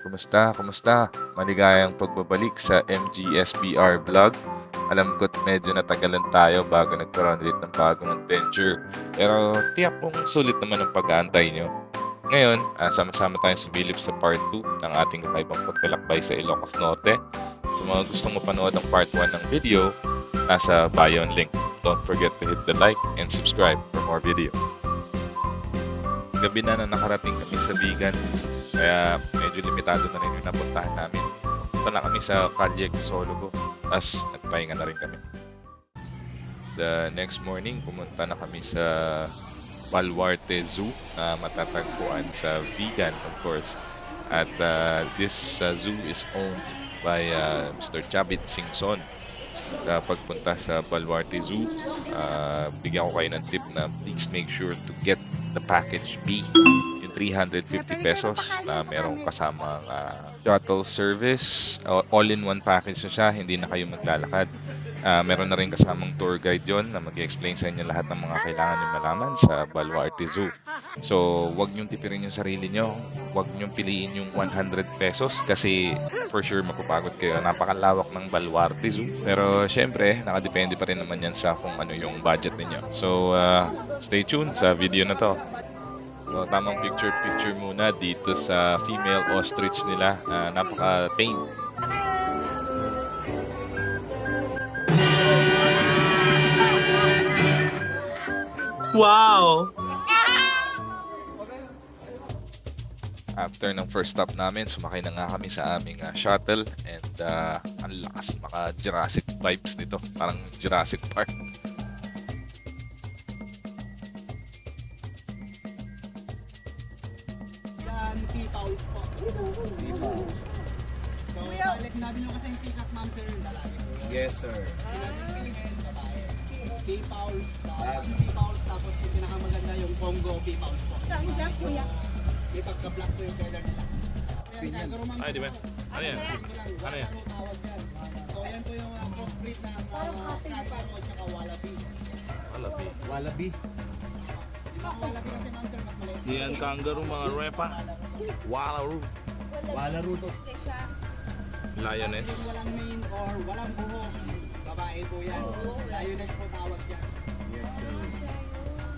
Kumusta? Kumusta? Maligayang pagbabalik sa MGSBR Vlog. Alam ko't medyo natagalan tayo bago nagkaroon ulit ng bagong adventure. Pero tiyak kong sulit naman ang pag-aantay nyo. Ngayon, sama-sama tayong sumilip sa part 2 ng ating kakaibang paglalakbay sa Ilocos Norte. Sa mga gustong mapanood ang part 1 ng video, nasa bio ang link. Don't forget to hit the like and subscribe for more videos. Gabi na nakarating kami sa Vigan. Kaya medyo limitado na rin yung napuntahan namin. Punta na kami sa Calle Crisologo, tapos nagpahinga na rin kami. The next morning, pumunta na kami sa Baluarte Zoo na matatagpuan sa Vigan, of course. At this zoo is owned by Mr. Chavit Singson. Sa pagpunta sa Baluarte Zoo, bigyan ko kayo ng tip na please make sure to get the package B. 350 pesos na merong kasamang shuttle service. All-in-one package na siya, hindi na kayo maglalakad. Meron na rin kasamang tour guide yon na mag-explain sa inyo lahat ng mga kailangan nyo malaman sa Baluarte Zoo. So, wag nyong tipirin yung sarili nyo. Wag nyong piliin yung 100 pesos kasi for sure mapapagod kayo. Napakalawak ng Baluarte Zoo. Pero syempre, nakadepende pa rin naman yan sa kung ano yung budget ninyo. So, stay tuned sa video na to. So, tamang picture muna dito sa female ostrich nila. Napaka-tame. Wow! After ng first stop namin, sumakay na nga kami sa aming shuttle. And ang lakas, maka-Jurassic vibes nito. Parang Jurassic Park. P-Powls po. P-Powls. So, bale, sinabi nyo kasi yung pick-up ma'am sir yung lalaki. Yes, sir. Sinabi yung female, babae. P-Powls, P-Powls, tapos yung pinakamaganda yung Congo P-Powls po. Saan dyan, kuya? May pagka-black po yung feather nila. Ay, di ba? Ano yan? Ano yan? Tawag yan. So, yan po yung crossbreed na Kangaroo at saka Wallaby. Wallaby. Wallaby. Yung Wallaby kasi ma'am sir, mas maliit. Yan kangaroo mga repa. Wallaroo. Walaroo to. Lioness. Yung walang mane or walang buhok, babae po yan. Lioness po tawag yan. Yes, sir.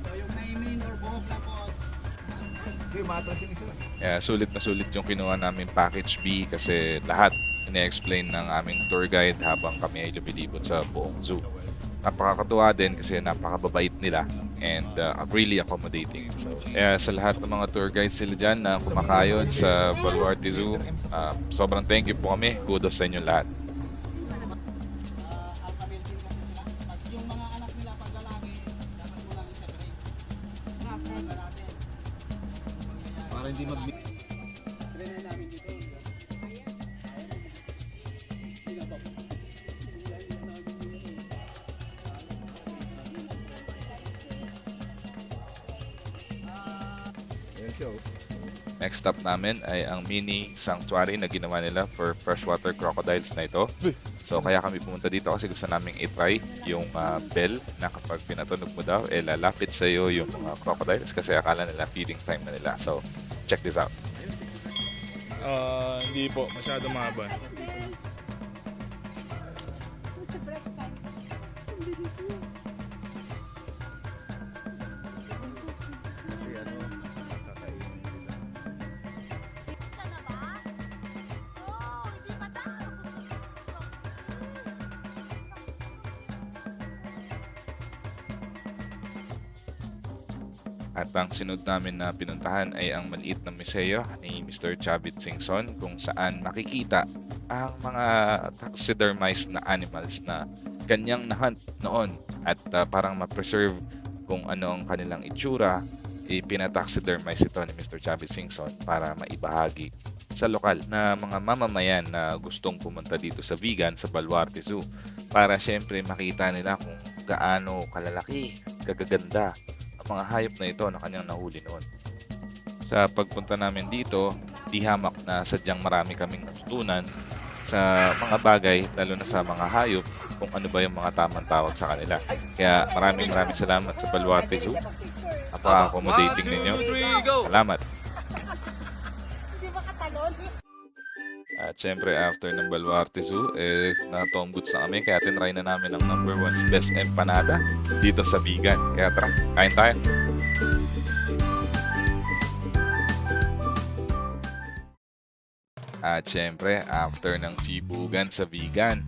So, yung may mane or buhok lang po, Okay, matras yung isa. Yeah, sulit na sulit yung kinuha namin package B kasi lahat ine-explain ng aming tour guide habang kami ay lumilibot sa buong zoo. Napakakatuwa din kasi napakababait nila and really accommodating. So, sa lahat ng mga tour guides sila dyan na kumakayod sa Baluarte Zoo, sobrang thank you po kami. Kudos sa inyo lahat. alpha male din kasi sila. Pag yung mga anak nila pag lalaki, dapat mo lang i-separate. Mga natin. Para hindi mag... Trinay namin dito. Ayan siya, oh. Next stop namin ay ang mini sanctuary na ginawa nila for freshwater crocodiles na ito. So kaya kami pumunta dito kasi gusto naming i-try yung bell na kapag pinatunog mo daw, lalapit sa iyo yung mga crocodiles kasi akala nila feeding time na nila. So check this out. Hindi po. Masyado mahaba. Kasi ano, nakakainin sila. At ang sinunod namin na pinuntahan ay ang maliit na museo ni Mr. Chavit Singson kung saan makikita ang mga taxidermized na animals na kanyang na-hunt noon at parang ma-preserve kung ano ang kanilang itsura, ipinataxidermize ito ni Mr. Chubby Singson para maibahagi sa lokal na mga mamamayan na gustong pumunta dito sa Vigan, sa Baluarte Zoo, para syempre makita nila kung gaano kalalaki, kagaganda ang mga hayop na ito na kanyang nahuli noon. Sa pagpunta namin dito, di hamak na sadyang marami kaming natutunan sa mga bagay, lalo na sa mga hayop, kung ano ba yung mga tamang tawag sa kanila. Kaya maraming salamat sa Baluarte Zoo. Napaka-accommodating ninyo. Salamat. At syempre, after ng Baluarte Zoo, na Tom Goods na kami. Kaya tinry na namin ang number 1's best empanada dito sa Vigan. Kaya tara, kain tayo. At syempre, after ng Chibugan sa Vigan,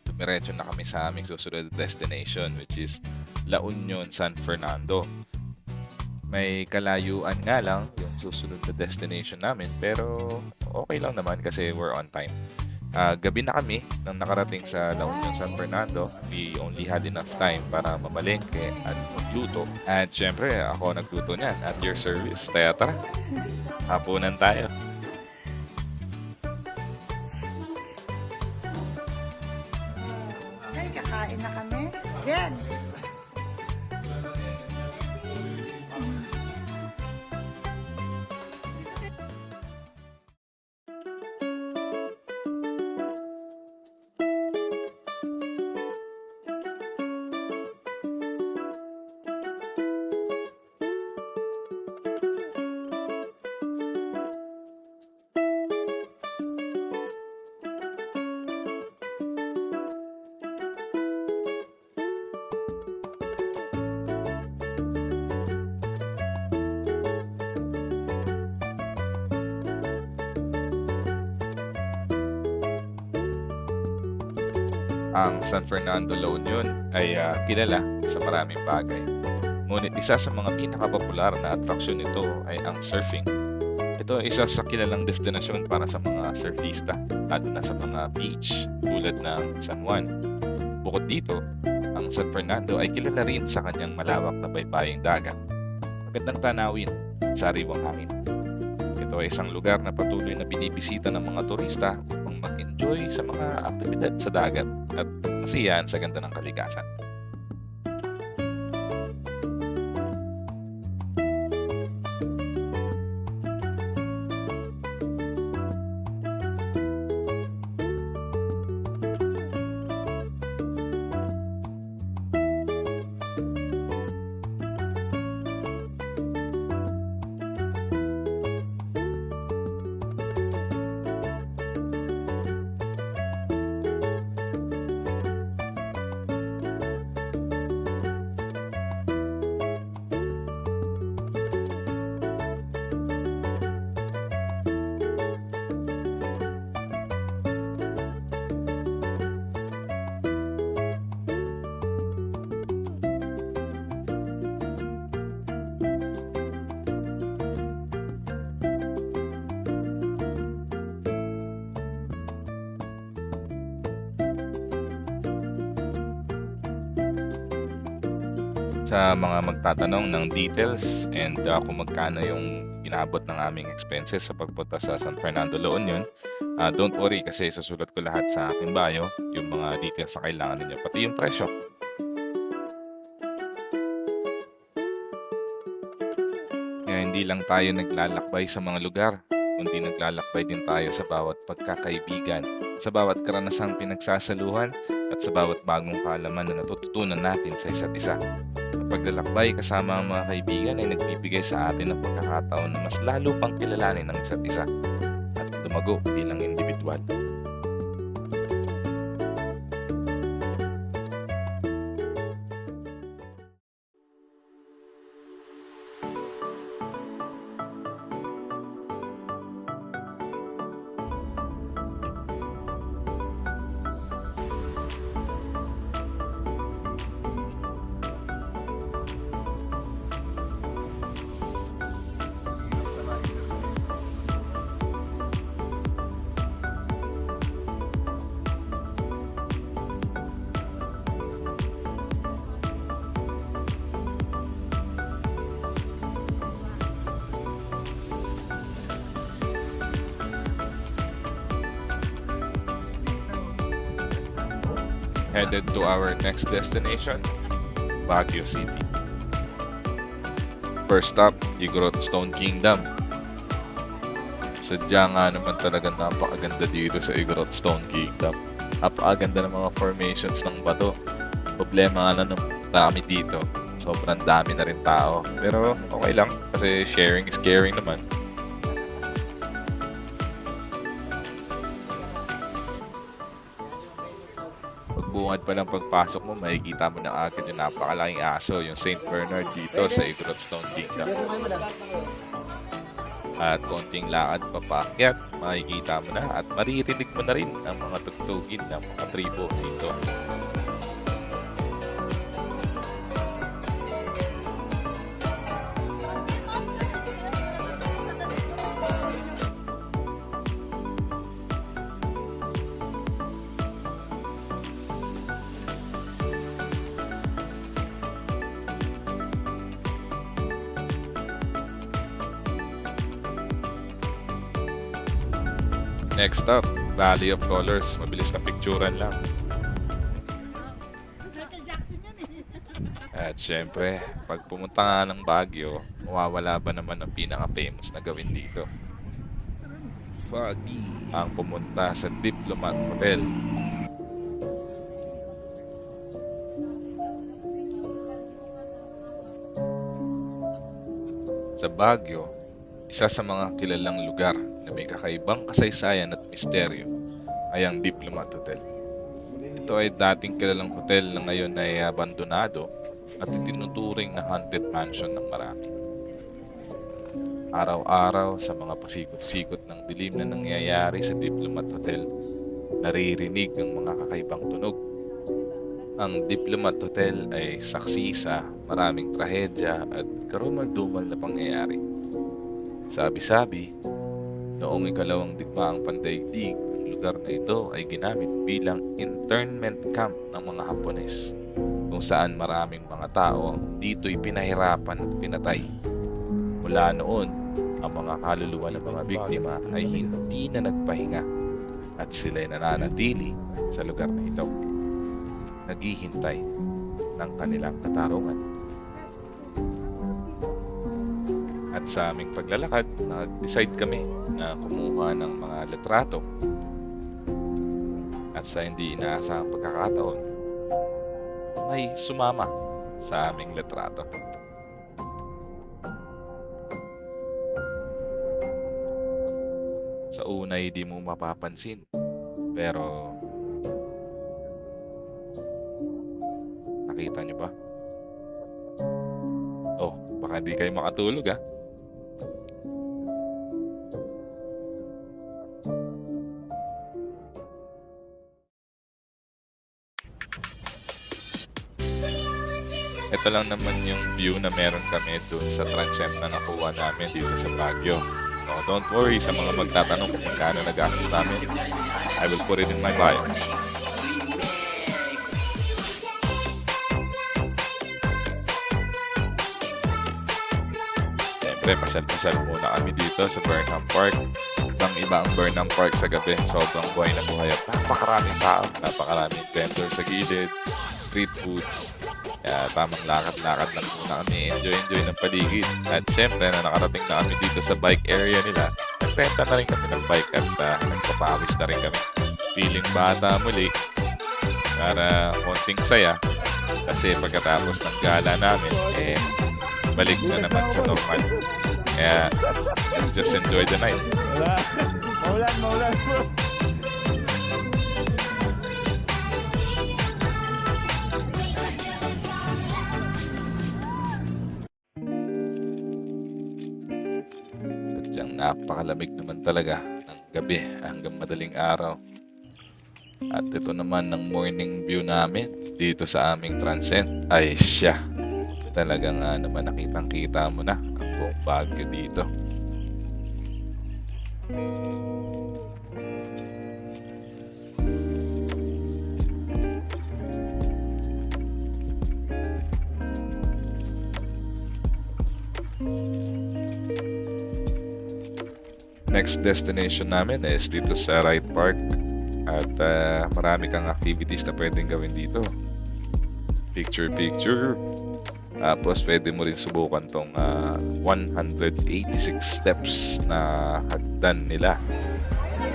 dumiretso na kami sa aming susunod destination, which is La Union, San Fernando. May kalayuan nga lang yung susunod na destination namin, pero okay lang naman kasi we're on time. Gabi na kami nang nakarating sa La Union, San Fernando. We only had enough time para mamalengke at magluto. At syempre, ako nagluto niyan at your service. Tara, hapunan tayo. Ay, kakain na kami. Jen! Ang San Fernando La Union ay kilala sa maraming bagay. Ngunit isa sa mga pinakapopular na atraksyon nito ay ang surfing. Ito ay isa sa kilalang destinasyon para sa mga surfista, lalo na sa mga beach tulad ng San Juan. Bukod dito, ang San Fernando ay kilala rin sa kanyang malawak na baybaying dagat. Magandang tanawin, sariwang hangin. Ito ay isang lugar na patuloy na binibisita ng mga turista upang mag-enjoy sa mga aktibidad sa dagat at masiyahan sa ganda ng kalikasan. Sa mga magtatanong ng details and kung magkano yung inabot ng aming expenses sa pagpunta sa San Fernando La Union, don't worry kasi susulat ko lahat sa aking bio yung mga details na kailangan ninyo, pati yung presyo. Kaya hindi lang tayo naglalakbay sa mga lugar, kundi naglalakbay din tayo sa bawat pagkakaibigan, sa bawat karanasang pinagsasaluhan at sa bawat bagong kaalaman na natututunan natin sa isa't isa. Ang paglalakbay kasama ang mga kaibigan ay nagbibigay sa atin ng pagkakataon na mas lalo pang kilalanin ang isa't isa at lumago bilang individual. headed to our next destination, Baguio City. First stop, Igorot Stone Kingdom. Sadya nga naman talaga napakaganda dito sa Igorot Stone Kingdom. Napakaganda ng mga formations ng bato. Problema nga na ng dami dito. Sobrang dami na rin tao. Pero okay lang kasi sharing is caring naman. Pagbungad pa lang pagpasok mo, makikita mo na agad yung napakalaking aso, yung St. Bernard dito sa Igorot Stone Kingdom. At konting lakad pa paakyat, makikita mo na at maririnig mo na rin ang mga tugtugin ng mga tribo dito. Next up, Valley of Colors. Mabilis na picturean lang. At syempre, pag pumunta nga ng Baguio, mawawala ba naman ang pinaka-famous na gawin dito? Foggy. Ang pumunta sa Diplomat Hotel. Sa Baguio, isa sa mga kilalang lugar na may kakaibang kasaysayan at misteryo ay ang Diplomat Hotel. Ito ay dating kilalang hotel na ngayon ay abandonado at itinuturing na haunted mansion ng marami. Araw-araw sa mga pasikot-sikot ng dilim na nangyayari sa Diplomat Hotel, naririnig ang mga kakaibang tunog. Ang Diplomat Hotel ay saksi sa maraming trahedya at karumal-dumal na pangyayari. Sabi-sabi, noong ikalawang digmaang pandaigdig, ang lugar na ito ay ginamit bilang internment camp ng mga Hapones, kung saan maraming mga tao ang dito'y pinahirapan at pinatay. Mula noon, ang mga kaluluwa ng mga biktima ay hindi na nagpahinga at sila'y nananatili sa lugar na ito, naghihintay ng kanilang katarungan. At sa aming paglalakad, nag-decide kami na kumuha ng mga litrato. At sa hindi inaasahang pagkakataon, may sumama sa aming litrato. Sa una, hindi mo mapapansin. Pero, nakita nyo ba? Oh, baka di kayo makatulog ah. Ito lang naman yung view na meron kami doon sa transient na nakuha namin dito sa Baguio. So, don't worry sa mga magtatanong kung magkano nagastos namin. I will put it in my bio. Siyempre, pasyal-pasyal muna kami dito sa Burnham Park. Ibang-iba ang Burnham Park sa gabi. Sobrang buhay na buhay at napakaraming tao. Napakaraming vendor sa gilid, street foods. Kaya tamang lakad-lakad lang muna kami. Enjoy ng paligid. At syempre, na nakarating na kami dito sa bike area nila, nagrenta na rin kami ng bike at nagpapawis na rin kami. Feeling bata muli para konting saya. Kasi pagkatapos ng gala namin, balik na naman sa normal. Kaya, let's just enjoy the night. Maulan. Napakalamig naman talaga ng gabi hanggang madaling araw. At ito naman ang morning view namin dito sa aming transient. Ay siya, talagang naman nakitang-kita mo na ang buong Baguio dito. Next destination namin is dito sa Wright Park. At marami kang activities na pwedeng gawin dito. Picture. Tapos pwede mo rin subukan tong 186 steps na hagdan nila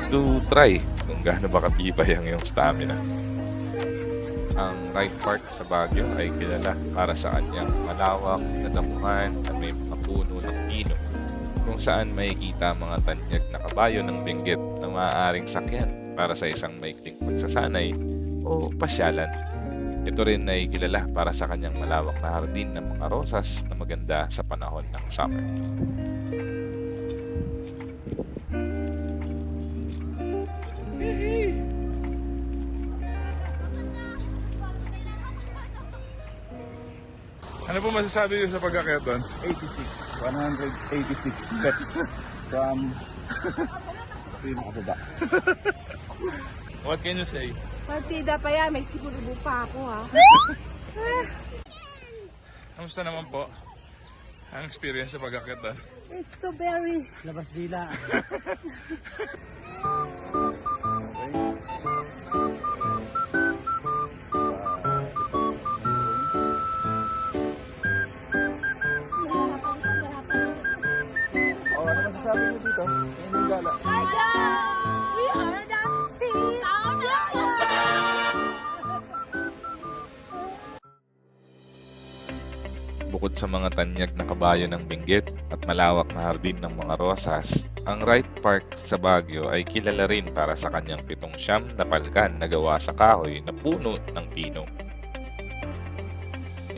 to try kung gaano ba katibay ang iyong stamina. Ang Wright Park sa Baguio ay kilala para sa kanyang malawak na damuhan na may mga puno ng pino, kung saan makikita mga tanyag na kabayo ng Benguet na maaaring sakyan para sa isang maikling pagsasanay o pasyalan. Ito rin ay kilala para sa kanyang malawak na hardin ng mga rosas na maganda sa panahon ng summer. Ano po masasabi niyo sa pag-akyat doon? 186 steps from pinakababa. What can you say? Partida pa yan, may siguro pa ako ha. Kamusta naman po ang experience sa pag-akyat doon? It's so very... Labas dila. Oh, ano masasabi niyo dito? Yung gala. We are the team! Bukod sa mga tanyag na kabayo ng Benguet at malawak na hardin ng mga rosas, ang Wright Park sa Baguio ay kilala rin para sa kanyang 7 na palkan na gawa sa kahoy na puno ng pino.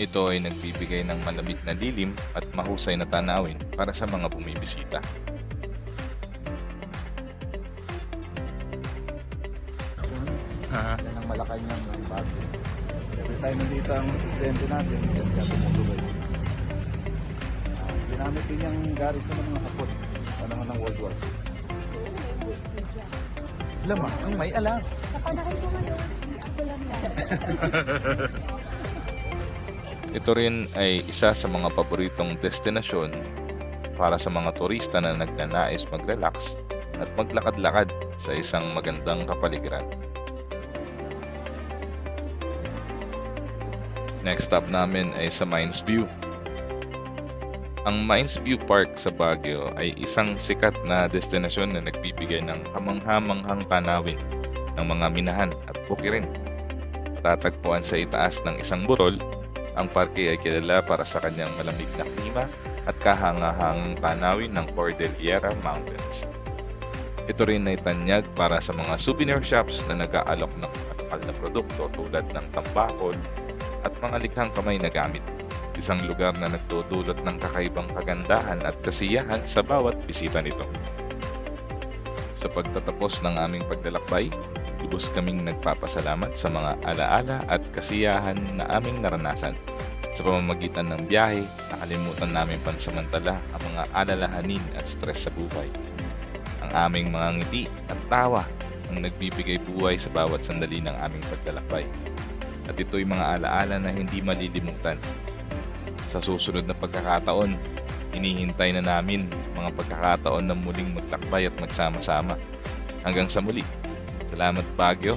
Ito ay nagbibigay ng malamig na dilim at mahusay na tanawin para sa mga bumibisita. Yan ang malakay niyang bago. Every time nandito ang presidente natin, yan siya tumutulog. Ginamit din yung garrison ng mga kapot panahon ng World War. Lamang ang may alam. Ito rin ay isa sa mga paboritong destinasyon para sa mga turista na nagnanais mag-relax at maglakad-lakad sa isang magandang kapaligiran. Next stop namin ay sa Mines View. Ang Mines View Park sa Baguio ay isang sikat na destinasyon na nagbibigay ng kamangha-manghang tanawin ng mga minahan at bukirin. Matatagpuan sa itaas ng isang burol, ang parke ay kilala para sa kanyang malamig na klima at kahangahangang tanawin ng Cordillera Mountains. Ito rin ay tanyag para sa mga souvenir shops na nag-aalok ng lokal na produkto tulad ng tambakol at mga likhang kamay na gamit. Isang lugar na nagdudulot ng kakaibang kagandahan at kasiyahan sa bawat bisita nito. Sa pagtatapos ng aming paglalakbay, lubos kaming nagpapasalamat sa mga alaala at kasiyahan na aming naranasan. Sa pamamagitan ng biyahe, nakalimutan namin pansamantala ang mga alalahanin at stress sa buhay. Ang aming mga ngiti at tawa ang nagbibigay buhay sa bawat sandali ng aming paglalakbay. At ito'y mga alaala na hindi malilimutan. Sa susunod na pagkakataon, hinihintay na namin mga pagkakataon na muling magtakbay at magsama-sama. Hanggang sa muli. Salamat Baguio,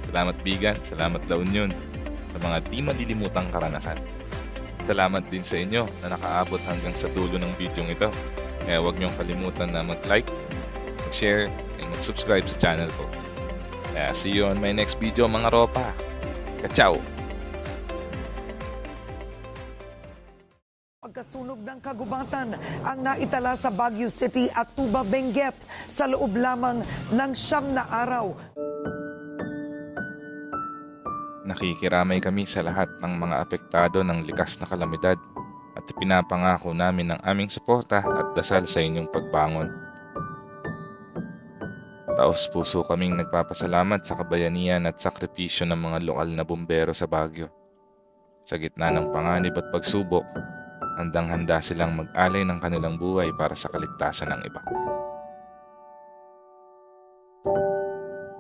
salamat Bigan, salamat La Union sa mga di malilimutang karanasan. Salamat din sa inyo na nakaabot hanggang sa dulo ng video ito. Kaya huwag niyong kalimutan na mag-like, mag-share, and mag-subscribe sa channel ko. Kaya see you on my next video mga ropa. Ka-ciao! Pagkasunog ng kagubatan ang naitala sa Baguio City at Tuba, Benguet sa loob lamang ng 9 na araw. Nakikiramay kami sa lahat ng mga apektado ng likas na kalamidad at pinapangako namin ang aming suporta at dasal sa inyong pagbangon. Taos puso kaming nagpapasalamat sa kabayanihan at sakripisyo ng mga lokal na bumbero sa Baguio. Sa gitna ng panganib at pagsubok, handang-handa silang mag-alay ng kanilang buhay para sa kaligtasan ng iba.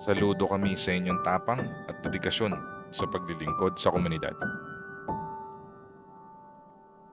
Saludo kami sa inyong tapang at dedikasyon sa paglilingkod sa komunidad.